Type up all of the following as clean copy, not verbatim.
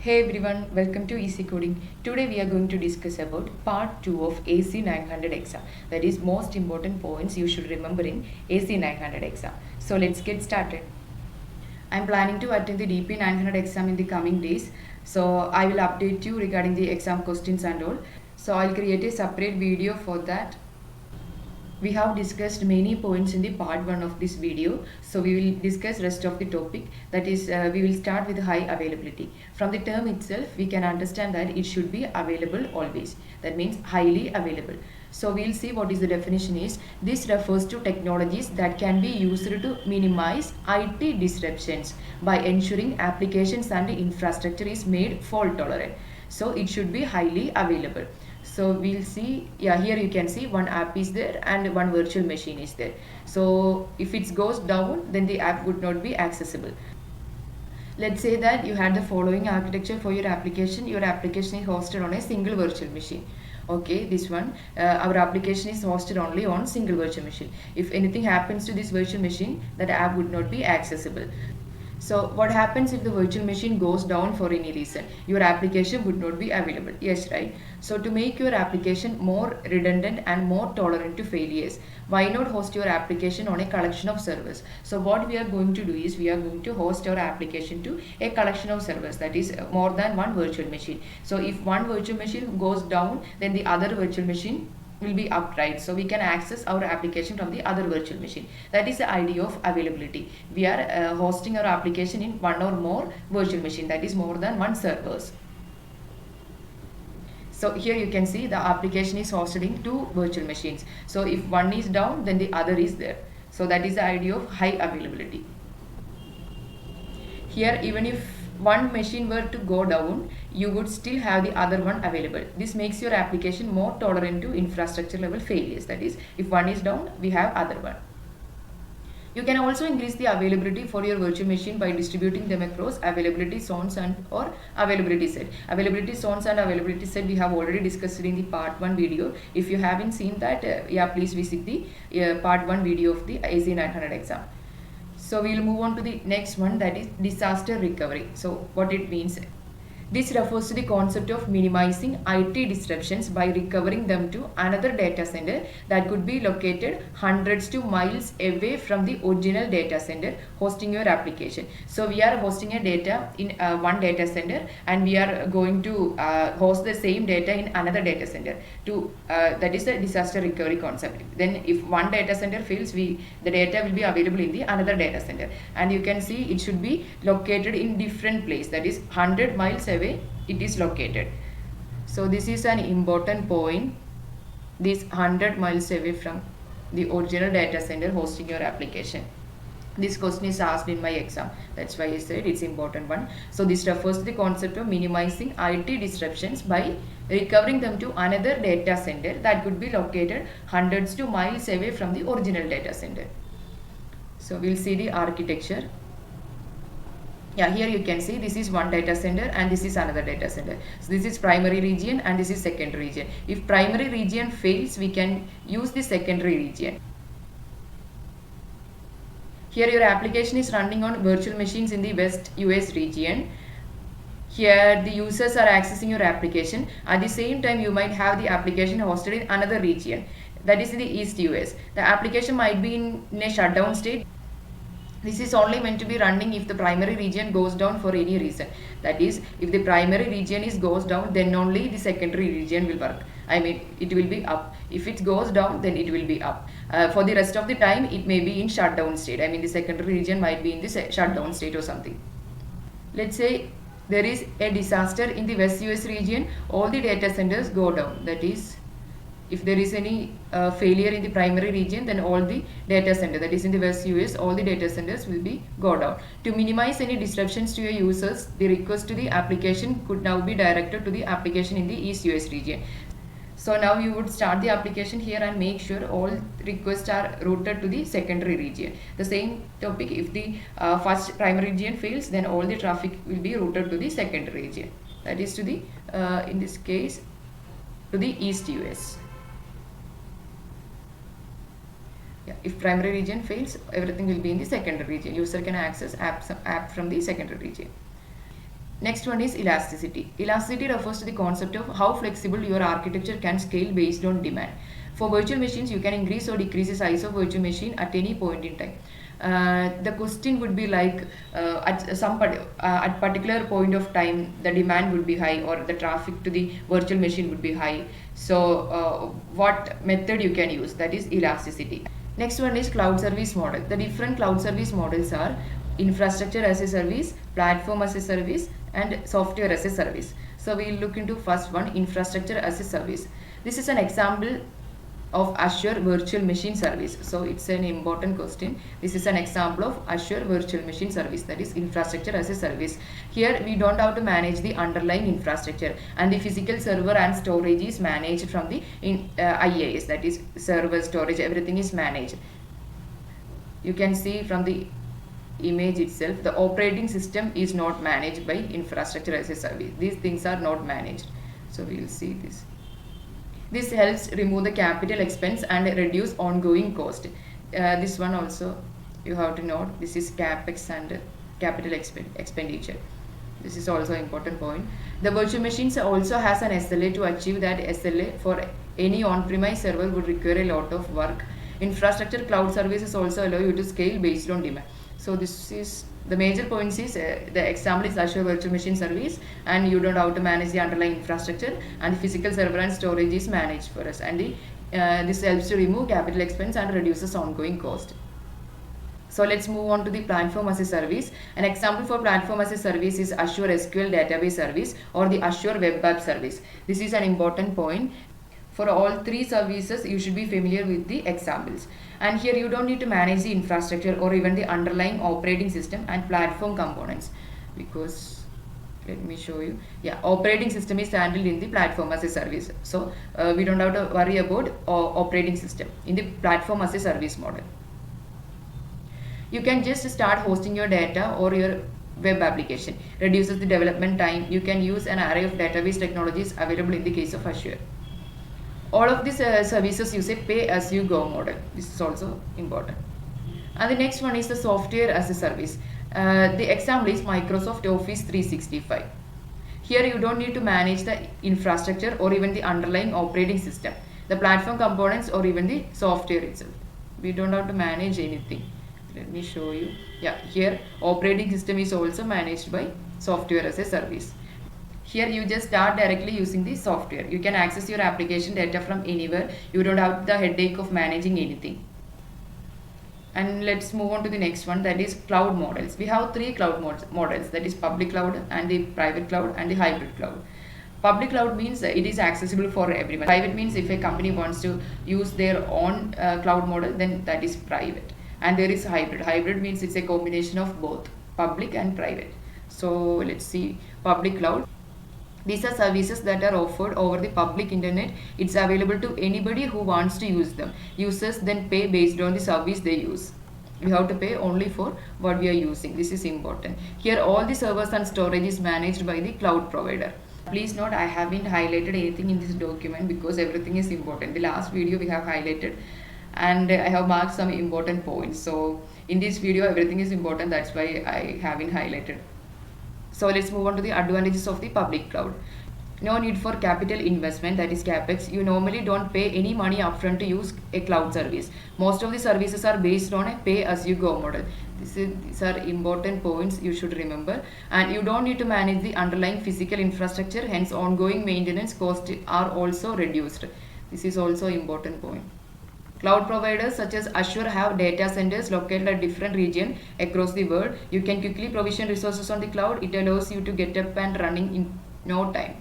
Hey everyone, welcome to Easy Coding. Today we are going to discuss about part 2 of AC 900 exam. That is most important points you should remember in AC 900 exam. So let's get started. I'm planning to attend the DP 900 exam in the coming days. So I will update you regarding the exam questions and all. So I'll create a separate video for that. We have discussed many points in the part 1 of this video, so we will discuss rest of the topic. That is, we will start with high availability. From the term itself, we can understand that it should be available always. That means highly available. So we'll see what is the definition is. This refers to technologies that can be used to minimize IT disruptions by ensuring applications and infrastructure is made fault tolerant. So it should be highly available. So we'll see, yeah, here you can see one app is there and one virtual machine is there. So if it goes down, then the app would not be accessible. Let's say that you had the following architecture for your application. Your application is hosted on a single virtual machine. Okay, this one, our application is hosted only on single virtual machine. If anything happens to this virtual machine, that app would not be accessible. So what happens if the virtual machine goes down for any reason? Your application would not be available. Yes, right? So to make your application more redundant and more tolerant to failures, why not host your application on a collection of servers? So what we are going to do is we are going to host our application to a collection of servers, that is more than one virtual machine. So if one virtual machine goes down, then the other virtual machine will be upright, so we can access our application from the other virtual machine. That is the idea of availability. We are hosting our application in one or more virtual machine, that is more than one servers. So here you can see the application is hosted in two virtual machines. So if one is down, then the other is there. So that is the idea of high availability. Here, even if one machine were to go down, you would still have the other one available. This makes your application more tolerant to infrastructure level failures. That is, if one is down, we have other one. You can also increase the availability for your virtual machine by distributing them across availability zones and or availability set. Availability zones and availability set we have already discussed in the part 1 video. If you haven't seen that, yeah, please visit the part 1 video of the AC 900 exam. So we will move on to the next one, that is disaster recovery. So what it means. This refers to the concept of minimizing IT disruptions by recovering them to another data center that could be located hundreds to miles away from the original data center hosting your application. So we are hosting a data in one data center and we are going to host the same data in another data center. That is the disaster recovery concept. Then if one data center fails, the data will be available in the another data center, and you can see it should be located in different place, that is 100 miles away it is located. So this is an important point, this 100 miles away from the original data center hosting your application. This question is asked in my exam, that's why I said it's important one. So this refers to the concept of minimizing IT disruptions by recovering them to another data center that could be located hundreds to miles away from the original data center. So we'll see the architecture. Yeah, here you can see this is one data center and this is another data center. So this is primary region and this is secondary region. If primary region fails, we can use the secondary region. Here your application is running on virtual machines in the West US region. Here the users are accessing your application. At the same time, you might have the application hosted in another region, that is in the East US. The application might be in a shutdown state. This is only meant to be running if the primary region goes down for any reason. That is, if the primary region goes down, then only the secondary region will work. I mean, it will be up. If it goes down, then it will be up. For the rest of the time, it may be in shutdown state. I mean, the secondary region might be in the shutdown state or something. Let's say there is a disaster in the West US region, all the data centers go down. That is, if there is any failure in the primary region, then all the data center, that is in the West US, all the data centers will be go down. To minimize any disruptions to your users, the request to the application could now be directed to the application in the East US region. So now you would start the application here and make sure all requests are routed to the secondary region. The same topic, if the first primary region fails, then all the traffic will be routed to the secondary region. That is to the, in this case, to the East US. Yeah, if primary region fails, everything will be in the secondary region. User can access app from the secondary region. Next one is elasticity. Elasticity refers to the concept of how flexible your architecture can scale based on demand. For virtual machines, you can increase or decrease the size of virtual machine at any point in time. The question would be like at particular point of time the demand would be high or the traffic to the virtual machine would be high. So what method you can use, that is elasticity. Next one is cloud service model. The different cloud service models are infrastructure as a service, platform as a service, and software as a service. So we will look into first one, infrastructure as a service. This is an example of Azure Virtual Machine Service. So it's an important question. This is an example of Azure Virtual Machine Service, that is infrastructure as a service. Here we don't have to manage the underlying infrastructure, and the physical server and storage is managed from the IaaS, that is server, storage, everything is managed. You can see from the image itself, the operating system is not managed by infrastructure as a service. These things are not managed. So we will see this. This helps remove the capital expense and reduce ongoing cost. This one also you have to note. This is capex and capital expenditure. This is also an important point. The virtual machines also has an SLA. To achieve that SLA for any on-premise server would require a lot of work. Infrastructure cloud services also allow you to scale based on demand. So this is the major points is the example is Azure Virtual Machine Service, and you don't have to manage the underlying infrastructure, and the physical server and storage is managed for us, and this helps to remove capital expense and reduces ongoing cost. So let's move on to the platform as a service. An example for platform as a service is Azure SQL Database Service or the Azure Web App Service. This is an important point. For all three services, you should be familiar with the examples. And here you don't need to manage the infrastructure or even the underlying operating system and platform components, because let me show you. Yeah, operating system is handled in the platform as a service. So we don't have to worry about operating system in the platform as a service model. You can just start hosting your data or your web application. Reduces the development time. You can use an array of database technologies available in the case of Azure. All of these services use a pay-as-you-go model. This is also important. And the next one is the software as a service. The example is Microsoft Office 365. Here you don't need to manage the infrastructure or even the underlying operating system, the platform components or even the software itself. We don't have to manage anything. Let me show you. Yeah, here operating system is also managed by software as a service. Here you just start directly using the software. You can access your application data from anywhere. You don't have the headache of managing anything. And let's move on to the next one, that is cloud models. We have three cloud models, that is public cloud and the private cloud and the hybrid cloud. Public cloud means it is accessible for everyone. Private means if a company wants to use their own cloud model, then that is private. And there is hybrid. Hybrid means it's a combination of both public and private. So let's see public cloud. These are services that are offered over the public internet. It's available to anybody who wants to use them. Users then pay based on the service they use. We have to pay only for what we are using. This is important. Here all the servers and storage is managed by the cloud provider. Please note, I haven't highlighted anything in this document because everything is important. The last video we have highlighted and I have marked some important points. So in this video everything is important, that's why I haven't highlighted. So let's move on to the advantages of the public cloud. No need for capital investment, that is capex. You normally don't pay any money upfront to use a cloud service. Most of the services are based on a pay-as-you-go model. These are important points you should remember. And you don't need to manage the underlying physical infrastructure, hence ongoing maintenance costs are also reduced. This is also an important point. Cloud providers such as Azure have data centers located at different regions across the world. You can quickly provision resources on the cloud. It allows you to get up and running in no time.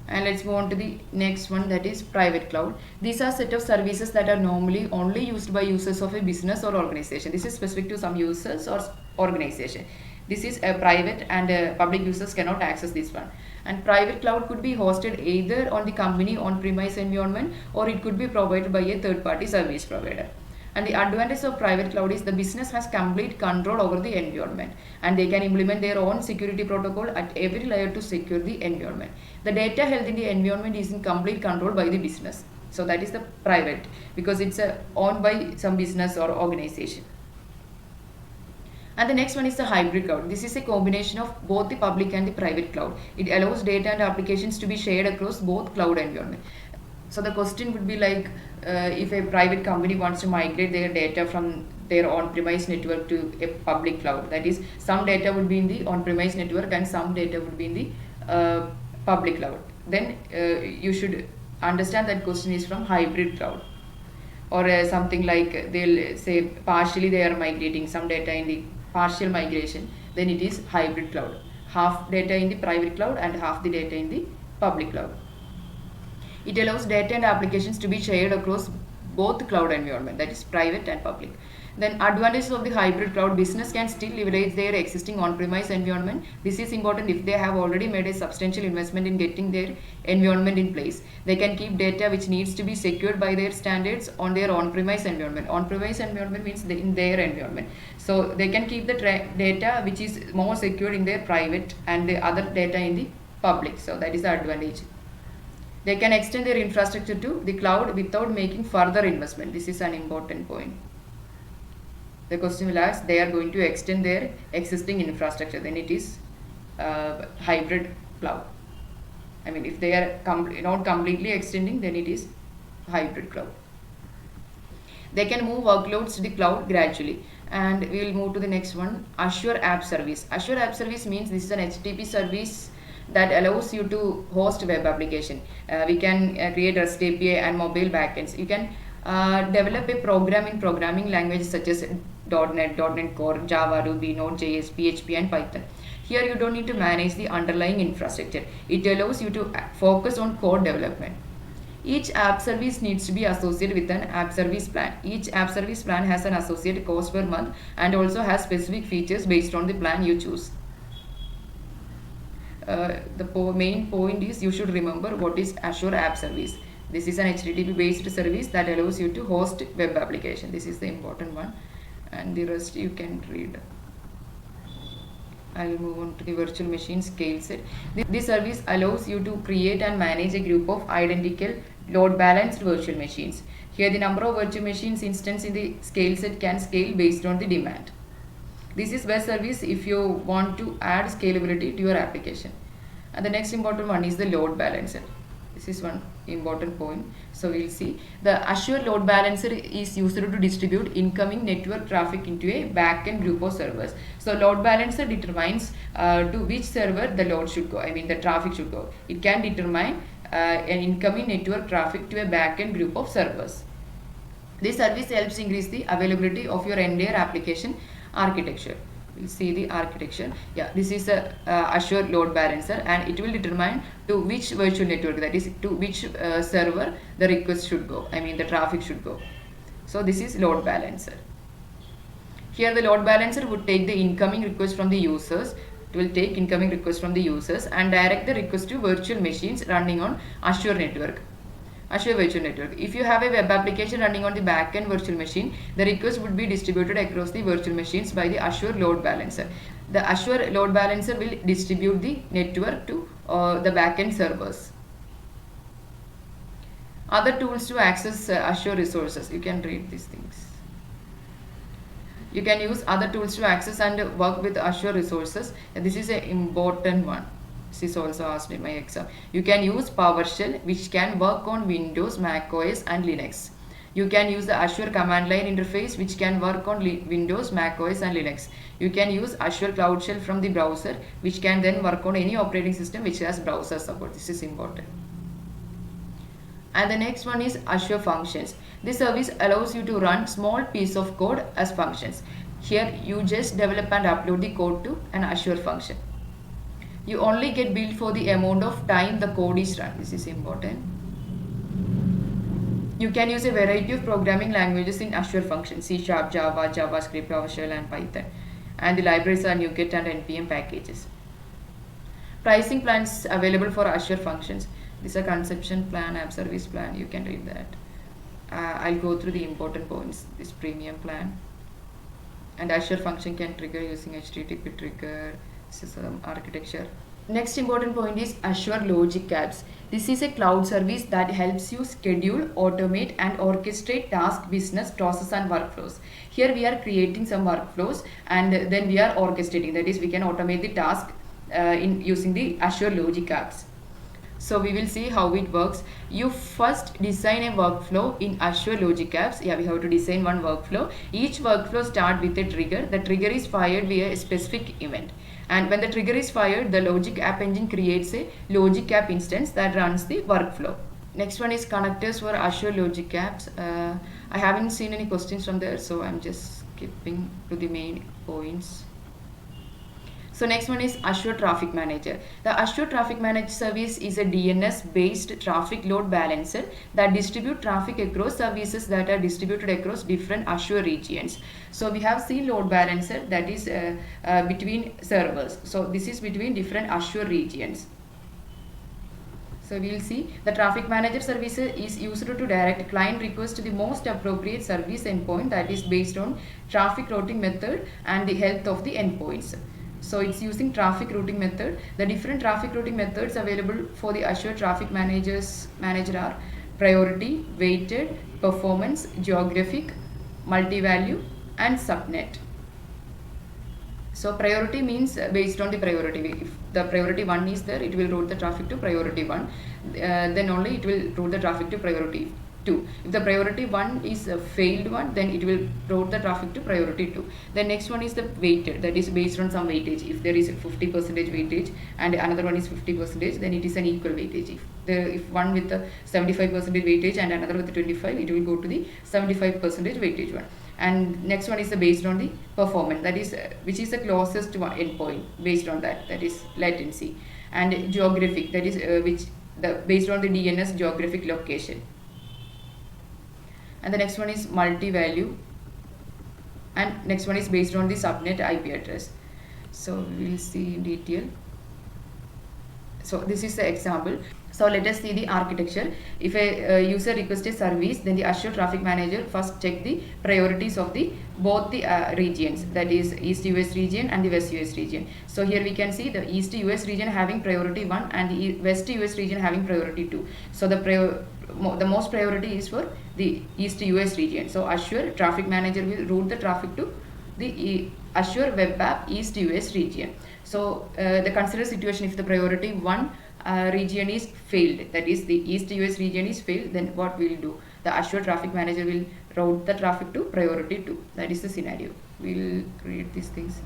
And let's move on to the next one, that is private cloud. These are set of services that are normally only used by users of a business or organization. This is specific to some users or organization. This is a private and public users cannot access this one. And private cloud could be hosted either on the company on-premise environment or it could be provided by a third-party service provider. And the advantage of private cloud is the business has complete control over the environment and they can implement their own security protocol at every layer to secure the environment. The data held in the environment is in complete control by the business. So that is the private, because it's owned by some business or organization. And the next one is the hybrid cloud. This is a combination of both the public and the private cloud. It allows data and applications to be shared across both cloud environment. So the question would be like, if a private company wants to migrate their data from their on-premise network to a public cloud, that is, some data would be in the on-premise network and some data would be in the public cloud. Then you should understand that question is from hybrid cloud. Or something like they'll say partially they are migrating some data in the partial migration, then it is hybrid cloud. Half data in the private cloud and half the data in the public cloud. It allows data and applications to be shared across both cloud environment, that is private and public. Then advantages of the hybrid cloud: business can still leverage their existing on-premise environment. This is important if they have already made a substantial investment in getting their environment in place. They can keep data which needs to be secured by their standards on their on-premise environment. On-premise environment means in their environment. So they can keep the data which is more secure in their private and the other data in the public. So that is the advantage. They can extend their infrastructure to the cloud without making further investment. This is an important point. The question will ask, they are going to extend their existing infrastructure, then it is hybrid cloud. I mean, if they are not completely extending, then it is hybrid cloud. They can move workloads to the cloud gradually. And we will move to the next one, Azure App Service. Azure App Service means this is an HTTP service that allows you to host web application. We can create REST API and mobile backends. You can develop a program in programming languages such as .NET, .NET Core, Java, Ruby, Node.js, PHP and Python. Here you don't need to manage the underlying infrastructure. It allows you to focus on code development. Each app service needs to be associated with an app service plan. Each app service plan has an associated cost per month and also has specific features based on the plan you choose. The main point is you should remember what is Azure App Service. This is an HTTP based service that allows you to host web application. This is the important one, and the rest you can read. I will move on to the virtual machine scale set. This service allows you to create and manage a group of identical load balanced virtual machines. Here the number of virtual machines instance in the scale set can scale based on the demand. This is best service if you want to add scalability to your application. And the next important one is the load balancer. This is one important point. So we'll see. The Azure load balancer is used to distribute incoming network traffic into a backend group of servers. So load balancer determines to which server the load should go. I mean the traffic should go. It can determine an incoming network traffic to a backend group of servers. This service helps increase the availability of your entire application architecture. We'll see the architecture. Yeah, this is a Azure load balancer, and it will determine to which virtual network, that is to which server the request should go. I mean the traffic should go. So this is load balancer. Here the load balancer would take the incoming request from the users. It will take incoming requests from the users and direct the request to virtual machines running on Azure network. Azure Virtual Network. If you have a web application running on the backend virtual machine, the request would be distributed across the virtual machines by the Azure Load Balancer. The Azure Load Balancer will distribute the network to the backend servers. Other tools to access Azure resources. You can read these things. You can use other tools to access and work with Azure resources. This is an important one. This is also asked in my exam. You can use PowerShell, which can work on Windows, Mac OS and Linux. You can use the Azure command line interface, which can work on Windows, Mac OS and Linux. You can use Azure Cloud Shell from the browser, which can then work on any operating system which has browser support. This is important. And the next one is Azure Functions. This service allows you to run small piece of code as functions. Here you just develop and upload the code to an Azure function. You only get billed for the amount of time the code is run. This is important. You can use a variety of programming languages in Azure Functions: C#, Java, JavaScript, PowerShell and Python. And the libraries are NuGet and NPM packages. Pricing plans available for Azure Functions. This is a consumption plan, app service plan. You can read that. I'll go through the important points. This premium plan. And Azure function can trigger using HTTP trigger. This is architecture. Next important point is Azure Logic Apps. This is a cloud service that helps you schedule, automate and orchestrate task, business, process and workflows. Here we are creating some workflows and then we are orchestrating. That is, we can automate the task in using the Azure Logic Apps. So we will see how it works. You first design a workflow in Azure Logic Apps. Yeah, we have to design one workflow. Each workflow start with a trigger. The trigger is fired via a specific event. And when the trigger is fired, the Logic App Engine creates a Logic App instance that runs the workflow. Next one is connectors for Azure Logic Apps. I haven't seen any questions from there, so I'm just skipping to the main points. So next one is Azure Traffic Manager. The Azure Traffic Manager service is a DNS-based traffic load balancer that distributes traffic across services that are distributed across different Azure regions. So we have seen load balancer, that is between servers. So this is between different Azure regions. So we will see the Traffic Manager service is used to direct client requests to the most appropriate service endpoint that is based on traffic routing method and the health of the endpoints. So it's using traffic routing method. The different traffic routing methods available for the Azure Traffic Manager are priority, weighted, performance, geographic, multi-value and subnet. So priority means based on the priority. If the priority 1 is there, it will route the traffic to priority 1. Then only it will route the traffic to priority 2. If the priority 1 is a failed one, then it will route the traffic to priority 2. The next one is the weighted, that is based on some weightage. If there is a 50% weightage and another one is 50%, then it is an equal weightage. If one with the 75% weightage and another with the 25, it will go to the 75% weightage one. And next one is the based on the performance, that is which is the closest one endpoint based on that is latency. And geographic, that is based on the DNS geographic location. And the next one is multi-value, and next one is based on the subnet IP address. So we will see in detail. So this is the example. So let us see the architecture. If a user requests a service, then the Azure Traffic Manager first check the priorities of both the regions, that is East US region and the West US region. So here we can see the East US region having priority 1 and the West US region having priority 2. So the most priority is for the East US region. So Azure Traffic Manager will route the traffic to the Azure Web App East US region. So the consider situation, if the priority 1 region is failed, that is the East US region is failed, then what we will do? The Azure Traffic Manager will route the traffic to priority 2. That is the scenario. We will create these things.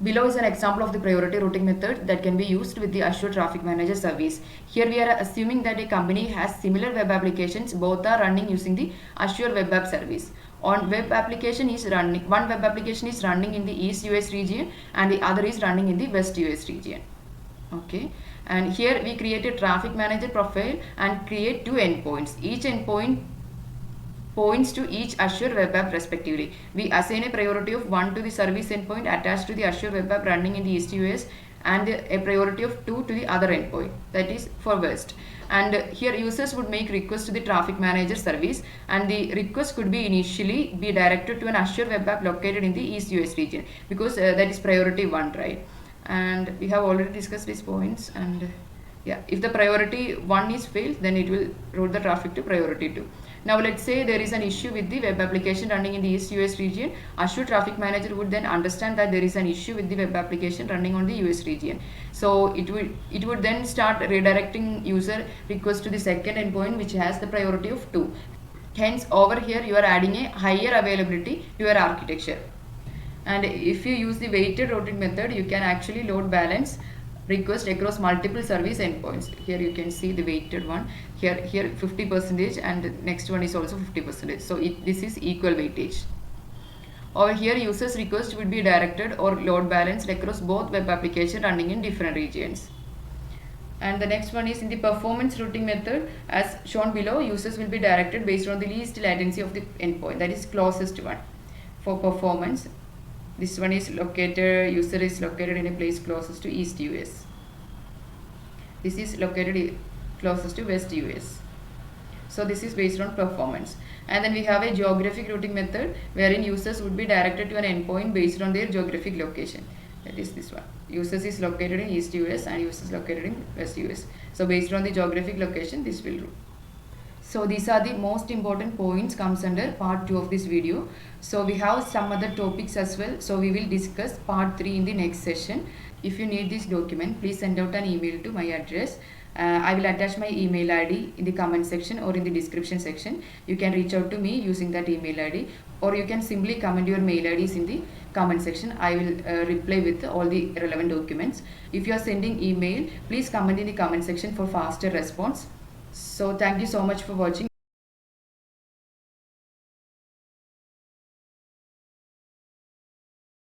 Below is an example of the priority routing method that can be used with the Azure Traffic Manager service. Here we are assuming that a company has similar web applications, both are running using the Azure Web App service. One web application is running in the East US region and the other is running in the West US region. Okay, and here we create a Traffic Manager profile and create 2 endpoints. Each endpoint points to each Azure Web App respectively. We assign a priority of 1 to the service endpoint attached to the Azure Web App running in the East US and a priority of 2 to the other endpoint, that is for West. And here users would make requests to the Traffic Manager service, and the request could be initially be directed to an Azure Web App located in the East US region, because that is priority 1, right? And we have already discussed these points. And yeah, if the priority 1 is failed, then it will route the traffic to priority 2. Now let's say there is an issue with the web application running in the East US region. Azure Traffic Manager would then understand that there is an issue with the web application running on the US region. So it would then start redirecting user request to the second endpoint, which has the priority of 2. Hence over here you are adding a higher availability to your architecture. And if you use the weighted routing method, you can actually load balance request across multiple service endpoints. Here you can see the weighted one. Here 50% and next one is also 50%. So this is equal weightage. Over here users request would be directed or load balanced across both web application running in different regions. And the next one is in the performance routing method, as shown below, users will be directed based on the least latency of the endpoint, that is closest one. For performance, this one is user is located in a place closest to East US. This is located closest to West US. So this is based on performance. And then we have a geographic routing method wherein users would be directed to an endpoint based on their geographic location. That is this one. Users is located in East US and users located in West US. So based on the geographic location, this will rule. So these are the most important points comes under part 2 of this video. So we have some other topics as well. So we will discuss part 3 in the next session. If you need this document, please send out an email to my address. I will attach my email ID in the comment section or in the description section. You can reach out to me using that email ID, or you can simply comment your mail IDs in the comment section. I will reply with all the relevant documents. If you are sending email, please comment in the comment section for faster response. So thank you so much for watching.